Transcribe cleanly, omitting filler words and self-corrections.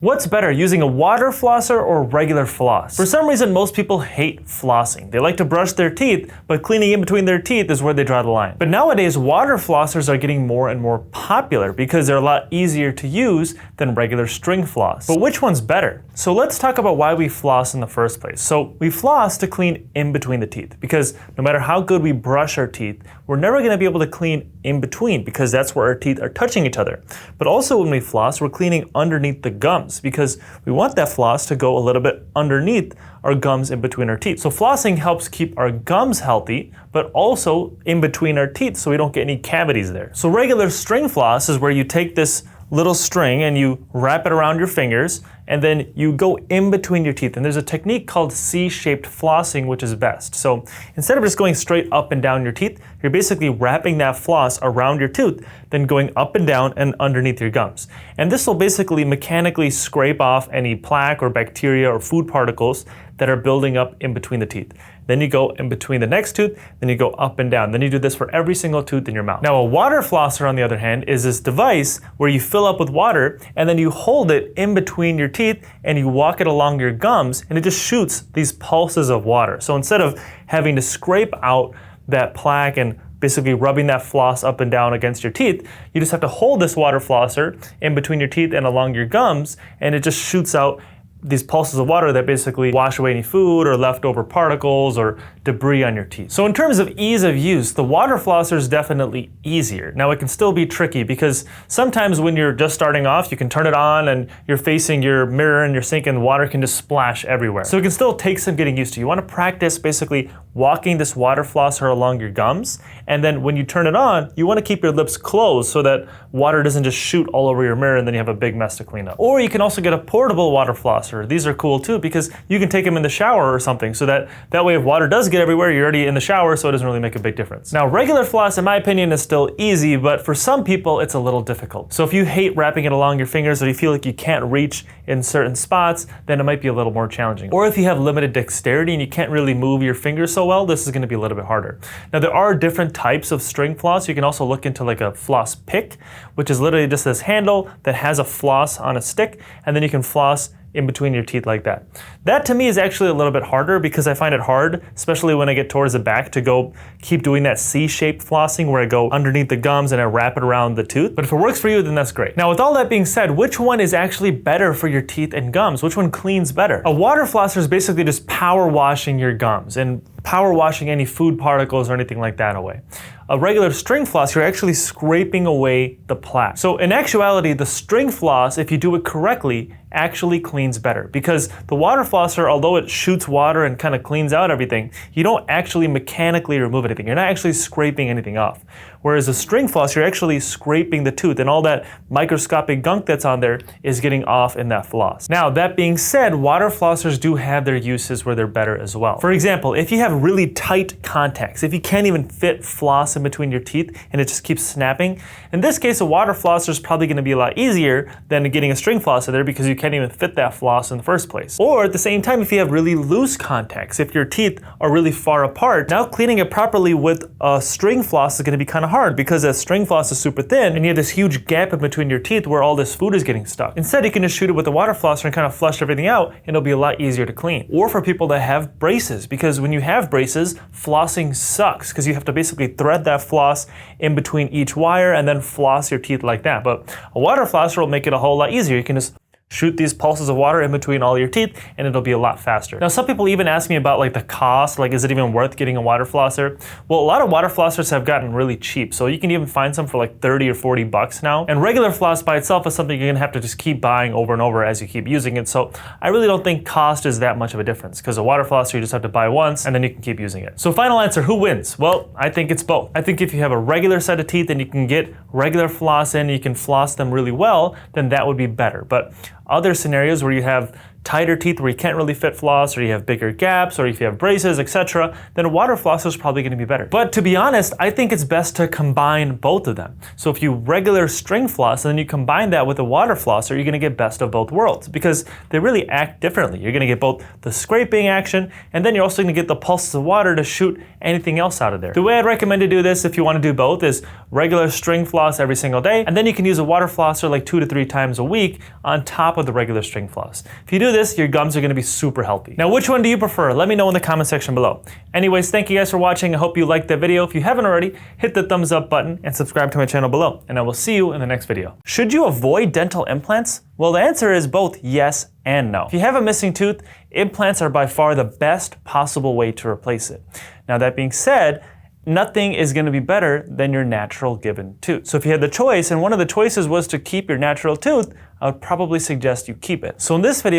What's better, using a water flosser or regular floss? For some reason, most people hate flossing. They like to brush their teeth, but cleaning in between their teeth is where they draw the line. But nowadays, water flossers are getting more and more popular because they're a lot easier to use than regular string floss. But which one's better? So let's talk about why we floss in the first place. So we floss to clean in between the teeth, because no matter how good we brush our teeth, we're never gonna be able to clean in between because that's where our teeth are touching each other. But also when we floss, we're cleaning underneath the gums, because we want that floss to go a little bit underneath our gums in between our teeth. So flossing helps keep our gums healthy, but also in between our teeth so we don't get any cavities there. So regular string floss is where you take this little string and you wrap it around your fingers and then you go in between your teeth. And there's a technique called C-shaped flossing, which is best. So instead of just going straight up and down your teeth, you're basically wrapping that floss around your tooth, then going up and down and underneath your gums. And this will basically mechanically scrape off any plaque or bacteria or food particles that are building up in between the teeth. Then you go in between the next tooth, then you go up and down. Then you do this for every single tooth in your mouth. Now a water flosser, on the other hand, is this device where you fill up with water and then you hold it in between your teeth and you walk it along your gums and it just shoots these pulses of water. So instead of having to scrape out that plaque and basically rubbing that floss up and down against your teeth, you just have to hold this water flosser in between your teeth and along your gums, and it just shoots out these pulses of water that basically wash away any food or leftover particles or debris on your teeth. So in terms of ease of use, the water flosser is definitely easier. Now it can still be tricky because sometimes when you're just starting off, you can turn it on and you're facing your mirror and your sink and the water can just splash everywhere. So it can still take some getting used to. You want to practice basically walking this water flosser along your gums, and then when you turn it on, you want to keep your lips closed so that water doesn't just shoot all over your mirror and then you have a big mess to clean up. Or you can also get a portable water flosser. These are cool too because you can take them in the shower or something, so that way if water does get everywhere, you're already in the shower, so it doesn't really make a big difference. Now regular floss, in my opinion, is still easy, but for some people it's a little difficult. So if you hate wrapping it along your fingers or you feel like you can't reach in certain spots, then it might be a little more challenging. Or if you have limited dexterity and you can't really move your fingers so well, this is going to be a little bit harder. Now there are different types of string floss. You can also look into like a Floss Pick, which is literally just this handle that has a floss on a stick, and then you can floss in between your teeth like that. That to me is actually a little bit harder because I find it hard, especially when I get towards the back, to go keep doing that C-shaped flossing where I go underneath the gums and I wrap it around the tooth. But if it works for you, then that's great. Now with all that being said, which one is actually better for your teeth and gums? Which one cleans better? A water flosser is basically just power washing your gums and power washing any food particles or anything like that away. A regular string floss, you're actually scraping away the plaque. So in actuality, the string floss, if you do it correctly, actually cleans better, because the water flosser, although it shoots water and kind of cleans out everything, you don't actually mechanically remove anything. You're not actually scraping anything off. Whereas a string floss, you're actually scraping the tooth, and all that microscopic gunk that's on there is getting off in that floss. Now, that being said, water flossers do have their uses where they're better as well. For example, if you have really tight contacts, if you can't even fit floss in between your teeth and it just keeps snapping, in this case, a water flosser is probably going to be a lot easier than getting a string floss in there because you can't even fit that floss in the first place. Or at the same time, if you have really loose contacts, if your teeth are really far apart, now cleaning it properly with a string floss is going to be kind of hard because a string floss is super thin and you have this huge gap in between your teeth where all this food is getting stuck. Instead, you can just shoot it with a water flosser and kind of flush everything out, and it'll be a lot easier to clean. Or for people that have braces, because when you have braces, flossing sucks because you have to basically thread that floss in between each wire and then floss your teeth like that. But a water flosser will make it a whole lot easier. You can just shoot these pulses of water in between all your teeth and it'll be a lot faster. Now some people even ask me about like the cost, like is it even worth getting a water flosser? Well, a lot of water flossers have gotten really cheap, so you can even find some for like 30 or 40 bucks now. And regular floss by itself is something you're gonna have to just keep buying over and over as you keep using it. So I really don't think cost is that much of a difference, because a water flosser you just have to buy once and then you can keep using it. So final answer, who wins? Well, I think it's both. I think if you have a regular set of teeth and you can get regular floss in, you can floss them really well, then that would be better. But other scenarios where you have tighter teeth where you can't really fit floss, or you have bigger gaps, or if you have braces, etc., then a water flosser is probably going to be better. But to be honest, I think it's best to combine both of them. So if you regular string floss and then you combine that with a water flosser, you're going to get best of both worlds because they really act differently. You're going to get both the scraping action, and then you're also going to get the pulses of water to shoot anything else out of there. The way I'd recommend to do this if you want to do both is regular string floss every single day, and then you can use a water flosser like 2 to 3 times a week on top of the regular string floss. If you do this, your gums are going to be super healthy. Now, which one do you prefer? Let me know in the comment section below. Anyways, thank you guys for watching. I hope you liked the video. If you haven't already, hit the thumbs up button and subscribe to my channel below, and I will see you in the next video. Should you avoid dental implants? Well, the answer is both yes and no. If you have a missing tooth, implants are by far the best possible way to replace it. Now, that being said, nothing is going to be better than your natural given tooth. So if you had the choice, and one of the choices was to keep your natural tooth, I would probably suggest you keep it. So in this video,